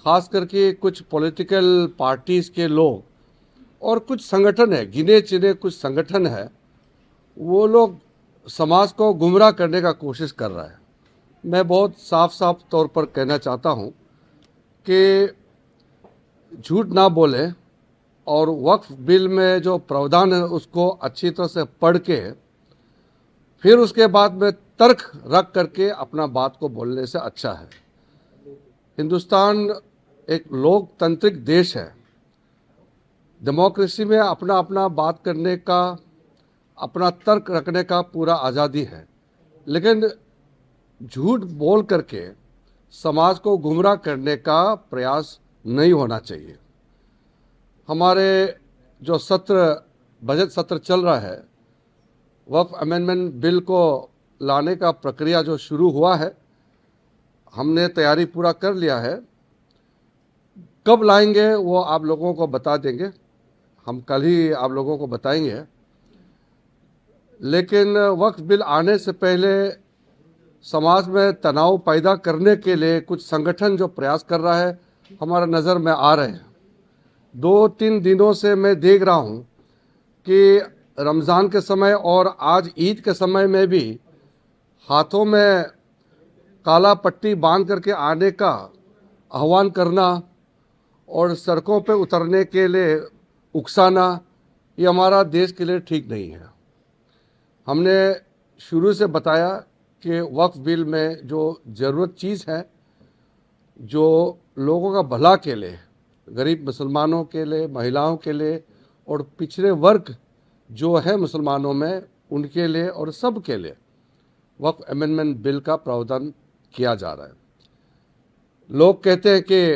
खास करके कुछ पॉलिटिकल पार्टीज के लोग और कुछ संगठन है, गिने चुने कुछ संगठन है, वो लोग समाज को गुमराह करने का कोशिश कर रहा है। मैं बहुत साफ साफ तौर पर कहना चाहता हूँ कि झूठ ना बोले और वक्फ बिल में जो प्रावधान है उसको अच्छी तरह से पढ़ के फिर उसके बाद में तर्क रख करके अपना बात को बोलने से अच्छा है। हिंदुस्तान एक लोकतांत्रिक देश है। डेमोक्रेसी में अपना अपना बात करने का, अपना तर्क रखने का पूरा आज़ादी है, लेकिन झूठ बोल करके समाज को गुमराह करने का प्रयास नहीं होना चाहिए। हमारे जो बजट सत्र चल रहा है, वक्फ अमेंडमेंट बिल को लाने का प्रक्रिया जो शुरू हुआ है, हमने तैयारी पूरा कर लिया है। कब लाएंगे वो आप लोगों को बता देंगे, हम कल ही आप लोगों को बताएंगे। लेकिन वक्फ बिल आने से पहले समाज में तनाव पैदा करने के लिए कुछ संगठन जो प्रयास कर रहा है, हमारा नज़र में आ रहे हैं। 2-3 दिनों से मैं देख रहा हूँ कि रमज़ान के समय और आज ईद के समय में भी हाथों में काला पट्टी बांध करके आने का आह्वान करना और सड़कों पे उतरने के लिए उकसाना, ये हमारा देश के लिए ठीक नहीं है। हमने शुरू से बताया कि वक्फ बिल में जो ज़रूरत चीज़ है, जो लोगों का भला के लिए, गरीब मुसलमानों के लिए, महिलाओं के लिए और पिछड़े वर्ग जो है मुसलमानों में, उनके लिए और सब के लिए वक्फ अमेंडमेंट बिल का प्रावधान किया जा रहा है। लोग कहते हैं कि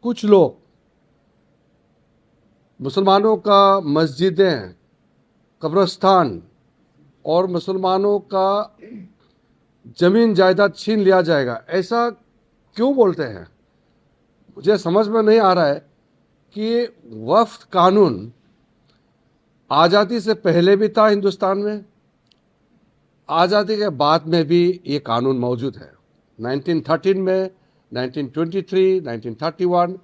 कुछ लोग मुसलमानों का मस्जिदें, कब्रिस्तान और मुसलमानों का ज़मीन जायदाद छीन लिया जाएगा, ऐसा क्यों बोलते हैं? मुझे समझ में नहीं आ रहा है कि वक्फ कानून आज़ादी से पहले भी था हिंदुस्तान में, आज़ादी के बाद में भी ये कानून मौजूद है। 1913 में, 1923, 1931,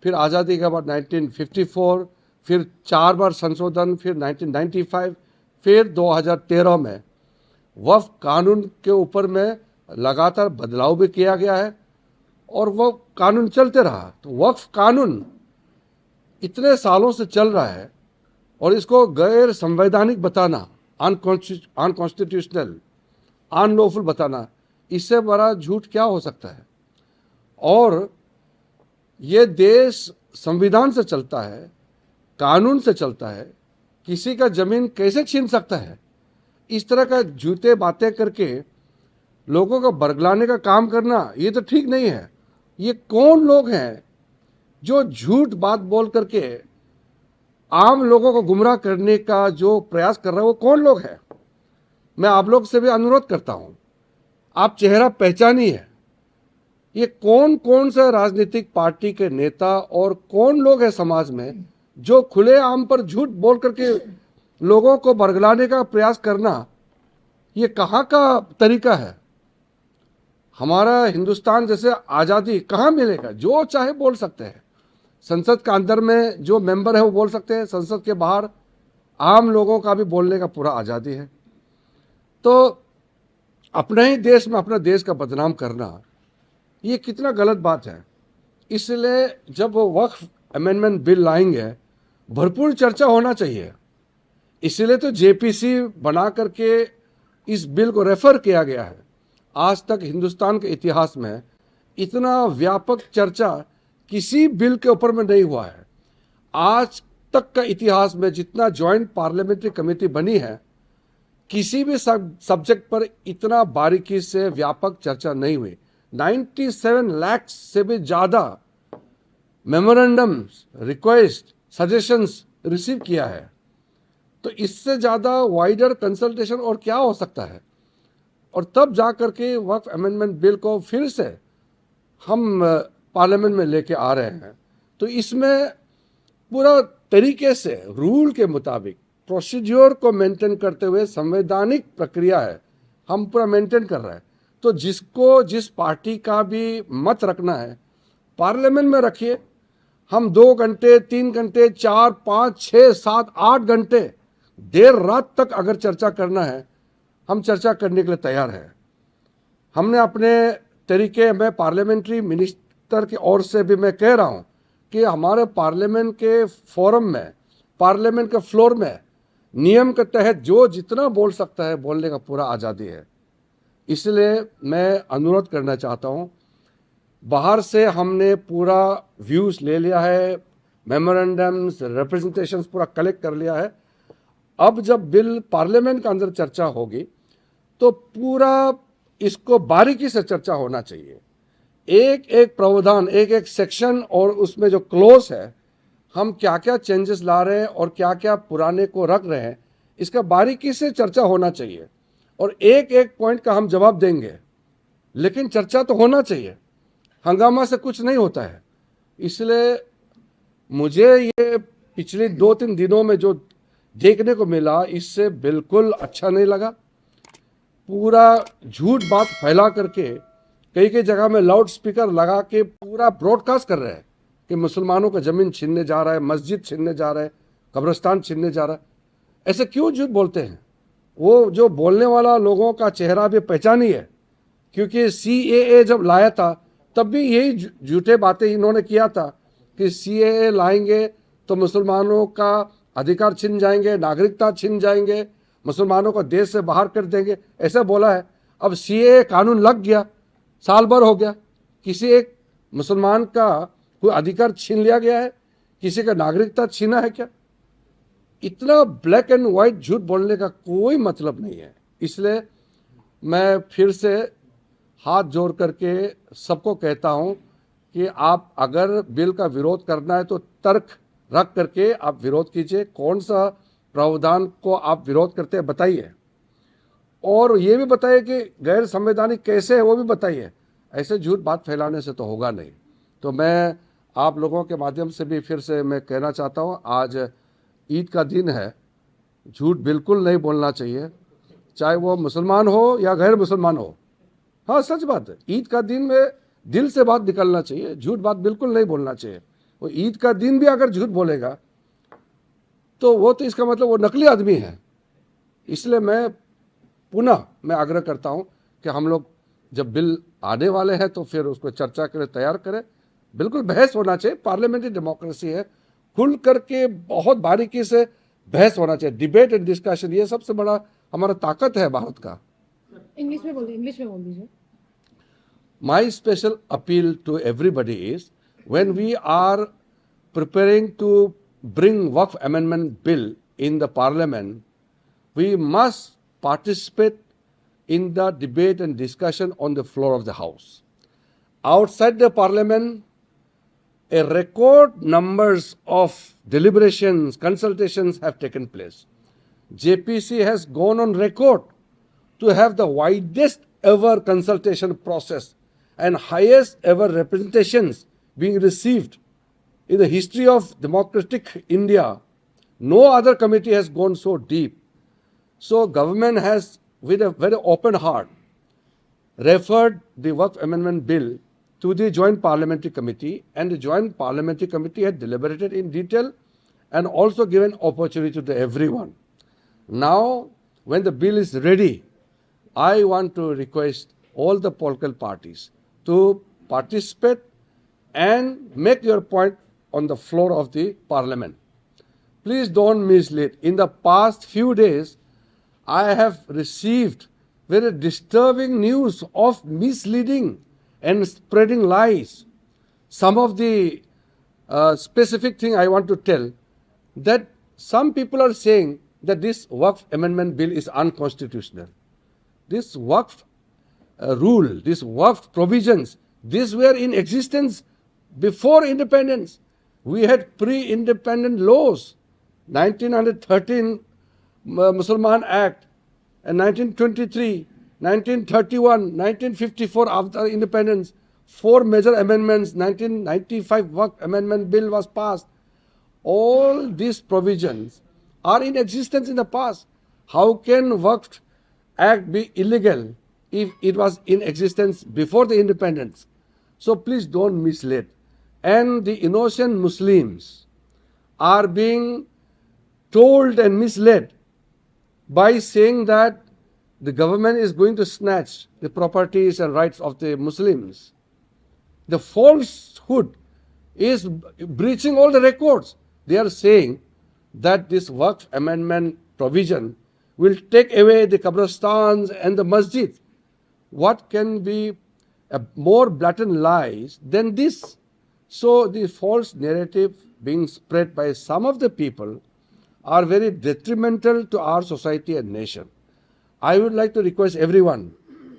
फिर आज़ादी के बाद 1954, फिर 4 बार संशोधन, फिर 1995, फिर 2013 में वक्फ कानून के ऊपर में लगातार बदलाव भी किया गया है और वो कानून चलते रहा। तो वक्फ कानून इतने सालों से चल रहा है और इसको गैर संवैधानिक बताना, अनकॉन्स्टिट्यूशनल, अनलॉफुल बताना, इससे बड़ा झूठ क्या हो सकता है? और ये देश संविधान से चलता है, कानून से चलता है, किसी का जमीन कैसे छीन सकता है? इस तरह का झूठे बातें करके लोगों को बरगलाने का काम करना, ये तो ठीक नहीं है। ये कौन लोग हैं जो झूठ बात बोल करके आम लोगों को गुमराह करने का जो प्रयास कर रहे हैं? वो कौन लोग हैं? मैं आप लोग से भी अनुरोध करता हूं, आप चेहरा पहचानिए। ये कौन कौन से राजनीतिक पार्टी के नेता और कौन लोग हैं समाज में जो खुले आम पर झूठ बोल करके लोगों को बरगलाने का प्रयास करना, ये कहाँ का तरीका है? हमारा हिंदुस्तान जैसे आज़ादी कहाँ मिलेगा? जो चाहे बोल सकते हैं। संसद के अंदर में जो मेंबर है वो बोल सकते हैं, संसद के बाहर आम लोगों का भी बोलने का पूरा आज़ादी है। तो अपने ही देश में अपना देश का बदनाम करना, ये कितना गलत बात है। इसलिए जब वो वक्फ अमेंडमेंट बिल लाएंगे, भरपूर चर्चा होना चाहिए। इसलिए तो जेपीसी बना करके इस बिल को रेफर किया गया है। आज तक हिंदुस्तान के इतिहास में इतना व्यापक चर्चा किसी बिल के ऊपर में नहीं हुआ है। आज तक का इतिहास में जितना जॉइंट पार्लियामेंट्री कमेटी बनी है, किसी भी सब्जेक्ट पर इतना बारीकी से व्यापक चर्चा नहीं हुई। 97 लाख से भी ज़्यादा मेमोरेंडम्स, रिक्वेस्ट, सजेशंस रिसीव किया है। तो इससे ज़्यादा वाइडर कंसल्टेशन और क्या हो सकता है? और तब जा करके वक्फ अमेंडमेंट बिल को फिर से हम पार्लियामेंट में लेके आ रहे हैं। तो इसमें पूरा तरीके से रूल के मुताबिक प्रोसीड्योर को मेंटेन करते हुए संवैधानिक प्रक्रिया है, हम पूरा मेंटेन कर रहे हैं। तो जिसको जिस पार्टी का भी मत रखना है, पार्लियामेंट में रखिए। हम 2 घंटे, 3 घंटे, 4, 5, 6, 7, 8 घंटे, देर रात तक अगर चर्चा करना है, हम चर्चा करने के लिए तैयार हैं। हमने अपने तरीके में पार्लियामेंट्री मिनिस्टर की ओर से भी मैं कह रहा हूं कि हमारे पार्लियामेंट के फोरम में, पार्लियामेंट के फ्लोर में नियम के तहत जो जितना बोल सकता है बोलने का पूरा आज़ादी है। इसलिए मैं अनुरोध करना चाहता हूं, बाहर से हमने पूरा व्यूज़ ले लिया है, मेमोरेंडम्स, रिप्रेजेंटेशंस पूरा कलेक्ट कर लिया है। अब जब बिल पार्लियामेंट के अंदर चर्चा होगी तो पूरा इसको बारीकी से चर्चा होना चाहिए। एक एक प्रावधान, एक एक सेक्शन और उसमें जो क्लोज है, हम क्या क्या चेंजेस ला रहे हैं और क्या क्या पुराने को रख रहे हैं, इसका बारीकी से चर्चा होना चाहिए और एक एक पॉइंट का हम जवाब देंगे। लेकिन चर्चा तो होना चाहिए, हंगामा से कुछ नहीं होता है। इसलिए मुझे ये पिछले 2-3 दिनों में जो देखने को मिला, इससे बिल्कुल अच्छा नहीं लगा। पूरा झूठ बात फैला करके कई कई जगह में लाउड स्पीकर लगा के पूरा ब्रॉडकास्ट कर रहे हैं कि मुसलमानों का ज़मीन छीनने जा रहा है, मस्जिद छीनने जा रहा है, कब्रिस्तान छीनने जा रहा है। ऐसे क्यों झूठ बोलते हैं? वो जो बोलने वाला लोगों का चेहरा भी पहचानी है, क्योंकि CAA जब लाया था तब भी यही झूठे बातें इन्होंने किया था कि CAA लाएंगे तो मुसलमानों का अधिकार छिन जाएंगे, नागरिकता छिन जाएंगे, मुसलमानों को देश से बाहर कर देंगे, ऐसा बोला है। अब CAA कानून लग गया, साल भर हो गया, किसी एक मुसलमान का कोई अधिकार छीन लिया गया है? किसी का नागरिकता छीना है क्या? इतना ब्लैक एंड व्हाइट झूठ बोलने का कोई मतलब नहीं है। इसलिए मैं फिर से हाथ जोड़ करके सबको कहता हूं कि आप अगर बिल का विरोध करना है तो तर्क रख करके आप विरोध कीजिए। कौन सा प्रावधान को आप विरोध करते हैं बताइए, और ये भी बताइए कि गैर संवैधानिक कैसे है वो भी बताइए। ऐसे झूठ बात फैलाने से तो होगा नहीं। तो मैं आप लोगों के माध्यम से भी फिर से मैं कहना चाहता हूँ, आज ईद का दिन है, झूठ बिल्कुल नहीं बोलना चाहिए, चाहे वो मुसलमान हो या गैर मुसलमान हो। हाँ, सच बात है, ईद का दिन में दिल से बात निकलना चाहिए, झूठ बात बिल्कुल नहीं बोलना चाहिए। वो ईद का दिन भी अगर झूठ बोलेगा तो वो तो इसका मतलब वो नकली आदमी है। इसलिए मैं आग्रह करता हूं कि हम लोग जब बिल आने वाले हैं तो फिर उसको चर्चा के लिए तैयार करें। बिल्कुल बहस होना चाहिए, पार्लियामेंट्री डेमोक्रेसी है, खुल करके बहुत बारीकी से बहस होना चाहिए। डिबेट एंड डिस्कशन, ये सबसे बड़ा हमारा ताकत है भारत का। इंग्लिश में बोल दीजिए। My special appeal to everybody is, when we are preparing to bring Waqf Amendment Bill in the Parliament, we must participate in the debate and discussion on the floor of the House. Outside the Parliament, a record numbers of deliberations, consultations have taken place. JPC has gone on record to have the widest ever consultation process and highest ever representations being received in the history of democratic India. No other committee has gone so deep. So government has, with a very open heart, referred the Waqf Amendment Bill to the Joint Parliamentary Committee, and the Joint Parliamentary Committee had deliberated in detail and also given opportunity to everyone. Now, when the bill is ready, I want to request all the political parties to participate and make your point on the floor of the Parliament. Please don't mislead. In the past few days, I have received very disturbing news of misleading and spreading lies. Some of the specific thing I want to tell, that some people are saying that this Waqf Amendment Bill is unconstitutional. This Waqf rule, these Waqf provisions, these were in existence before independence. We had pre-independent laws, 1913 Mussalman Act, and 1923, 1931, 1954 after independence, 4 major amendments, 1995 Waqf Amendment Bill was passed. All these provisions are in existence in the past. How can Waqf Act be illegal if it was in existence before the independence? So please don't mislead. and the innocent Muslims are being told and misled by saying that the government is going to snatch the properties and rights of the Muslims. The falsehood is breaching all the records. They are saying that this Waqf amendment provision will take away the qabristans and the masjid. What can be a more blatant lies than this? So the false narrative being spread by some of the people are very detrimental to our society and nation. I would like to request everyone,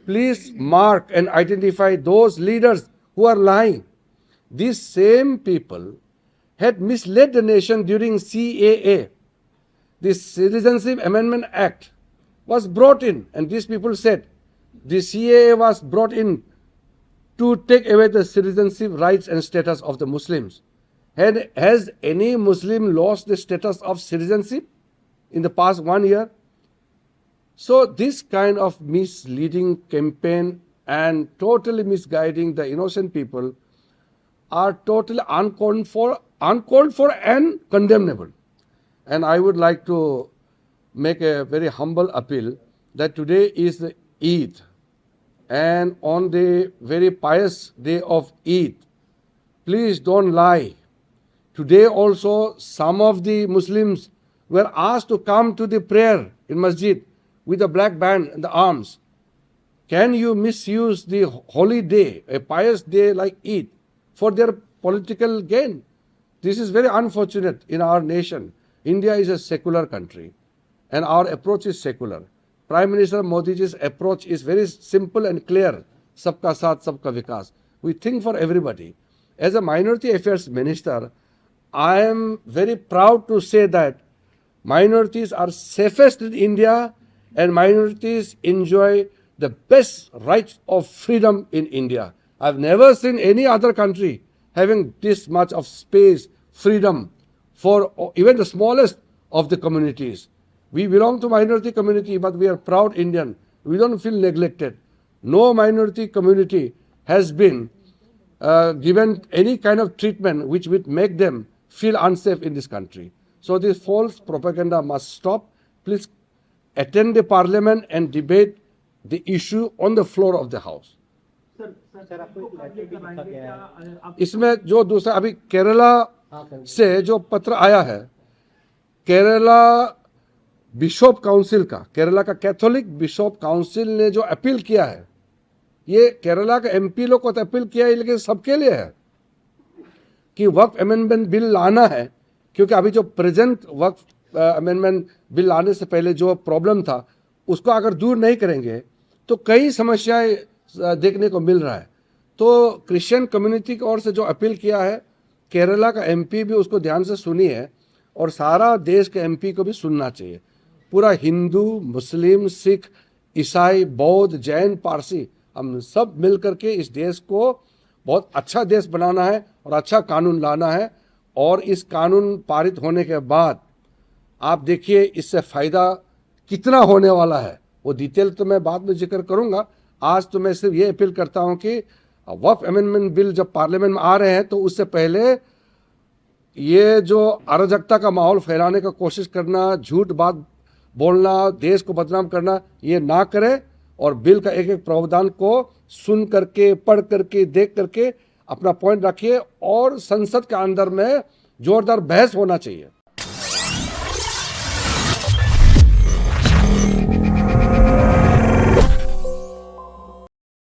please mark and identify those leaders who are lying. These same people had misled the nation during CAA. The Citizenship Amendment Act was brought in, and these people said the CAA was brought in to take away the citizenship rights and status of the Muslims. Has any Muslim lost the status of citizenship in the past 1 year? So this kind of misleading campaign and totally misguiding the innocent people are totally uncalled for and condemnable. And I would like to make a very humble appeal that today is the Eid, and on the very pious day of Eid, please don't lie. Today also some of the Muslims were asked to come to the prayer in masjid with a black band and the arms. Can you misuse the holy day, a pious day like Eid, for their political gain? This is very unfortunate in our nation. India is a secular country and our approach is secular. Prime Minister Modi's approach is very simple and clear. Sabka saath, sabka vikas. We think for everybody. As a Minority Affairs Minister, I am very proud to say that minorities are safest in India and minorities enjoy the best rights of freedom in India. I've never seen any other country having this much of space, freedom for even the smallest of the communities. We belong to minority community, but we are proud Indian. We don't feel neglected. No minority community has been given any kind of treatment which would make them feel unsafe in this country. So this false propaganda must stop. Please attend the parliament and debate the issue on the floor of the house. Sir आपको एक letter भी लिखा गया है। इसमें जो दूसरा अभी केरला से जो पत्र आया है, केरला बिशप काउंसिल का, केरला का कैथोलिक बिशप काउंसिल ने जो अपील किया है, ये केरला का एमपी लोग को तो अपील किया है, लेकिन सबके लिए है कि वक्फ अमेंडमेंट बिल लाना है, क्योंकि अभी जो प्रेजेंट वक्फ अमेंडमेंट बिल लाने से पहले जो प्रॉब्लम था उसको अगर दूर नहीं करेंगे तो कई समस्याएं देखने को मिल रहा है। तो क्रिश्चियन कम्युनिटी की ओर से जो अपील किया है, केरला का एमपी भी उसको ध्यान से सुनी है और सारा देश के एमपी को भी सुनना चाहिए। पूरा हिंदू, मुस्लिम, सिख, ईसाई, बौद्ध, जैन, पारसी, हम सब मिल करके इस देश को बहुत अच्छा देश बनाना है और अच्छा कानून लाना है। और इस कानून पारित होने के बाद आप देखिए इससे फ़ायदा कितना होने वाला है, वो डिटेल तो मैं बाद में जिक्र करूंगा। आज तो मैं सिर्फ ये अपील करता हूं कि वक्फ अमेंडमेंट बिल जब पार्लियामेंट में आ रहे हैं तो उससे पहले ये जो अराजकता का माहौल फैलाने का कोशिश करना, झूठ बात बोलना, देश को बदनाम करना, ये ना करें और बिल का एक एक प्रावधान को सुन करके, पढ़ करके, देख करके अपना पॉइंट रखिए और संसद के अंदर में जोरदार बहस होना चाहिए।